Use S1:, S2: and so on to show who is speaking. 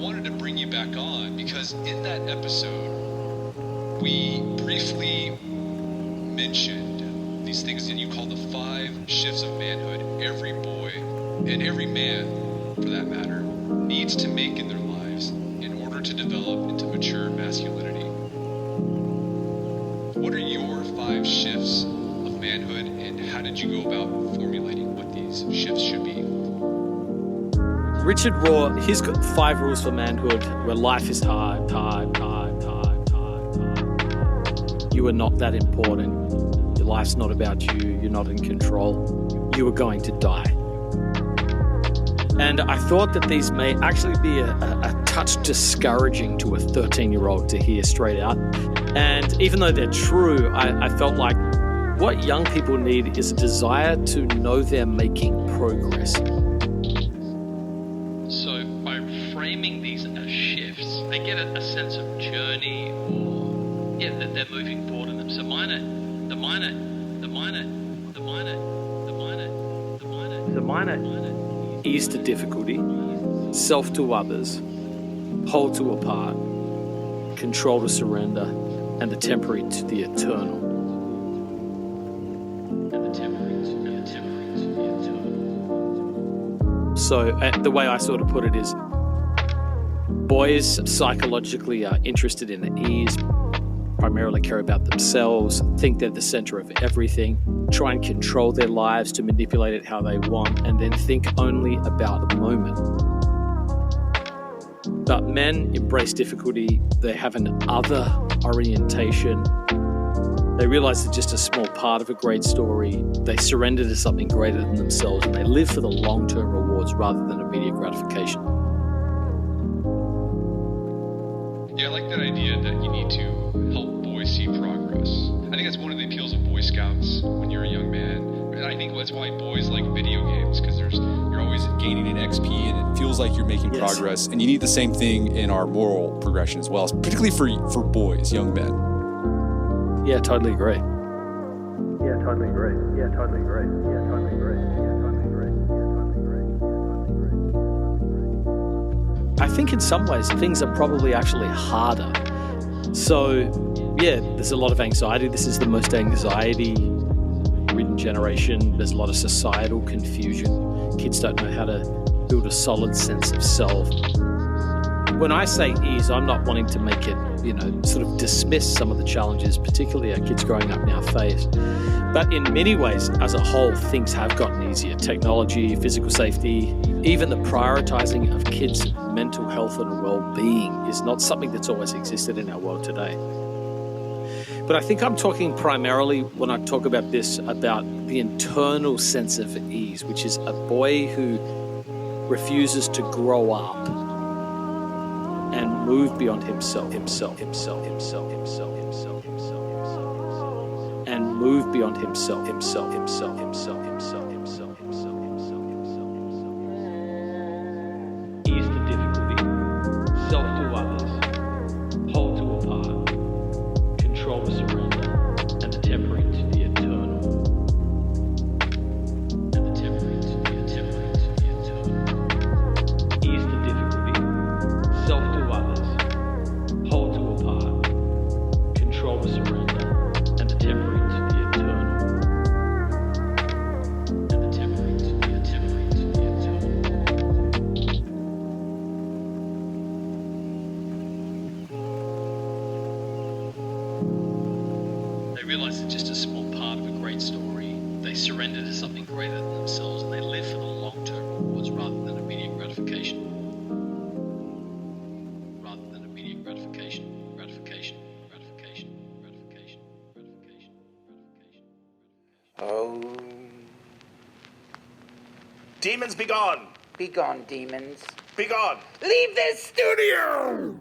S1: wanted to bring you back on because in that episode, we briefly mentioned these things that you call the 5 shifts of manhood every boy and every man, for that matter, needs to make in their lives in order to develop into mature masculinity. What are your 5 shifts of manhood, and how did you go about formulating what these shifts should be?
S2: Richard Rohr, he's got 5 rules for manhood, where life is hard. You are not that important. Your life's not about you. You're not in control. You are going to die. And I thought that these may actually be a touch discouraging to a 13-year-old to hear straight out. And even though they're true, I felt like what young people need is a desire to know they're making progress.
S3: So by framing these as shifts, they get a sense of journey, or that they're moving forward in them. So the minor
S2: ease to difficulty, self to others, whole to apart, control to surrender, and the temporary to the eternal. So the way I sort of put it is, boys psychologically are interested in ease, primarily care about themselves, think they're the center of everything, try and control their lives to manipulate it how they want, and then think only about the moment. But men embrace difficulty, they have an other orientation, they realize they're just a small part of a great story, they surrender to something greater than themselves, and they live for the long-term rewards rather than immediate gratification.
S1: Yeah, I like that idea that you need to help boys see progress. I think that's one of the appeals of Boy Scouts when you're a young man. And I think that's why boys like video games, because you're always gaining an XP and it feels like you're making progress. And you need the same thing in our moral progression as well, particularly for boys, young men.
S2: Yeah, totally agree. I think in some ways things are probably actually harder. So, yeah, there's a lot of anxiety. This is the most anxiety-ridden generation. There's a lot of societal confusion. Kids don't know how to build a solid sense of self. When I say ease, I'm not wanting to make it, sort of dismiss some of the challenges, particularly our kids growing up now face. But in many ways, as a whole, things have gotten easier. Technology, physical safety, even the prioritizing of kids' mental health and well-being is not something that's always existed in our world today. But I think I'm talking primarily, when I talk about this, about the internal sense of ease, which is a boy who refuses to grow up and move beyond himself, and move beyond himself. Ease to difficulty, self to others, whole to apart, control to surrender, and the temporary to the eternal. Ease to difficulty, self to others, whole to apart, control to surrender, and the temporary to the eternal. They realize it's just a small part of a great story. They surrender to something greater than themselves, and they live for the long-term rewards rather than immediate gratification.
S4: Oh. Demons, be gone!
S5: Be gone, demons.
S4: Be gone!
S5: Leave this studio!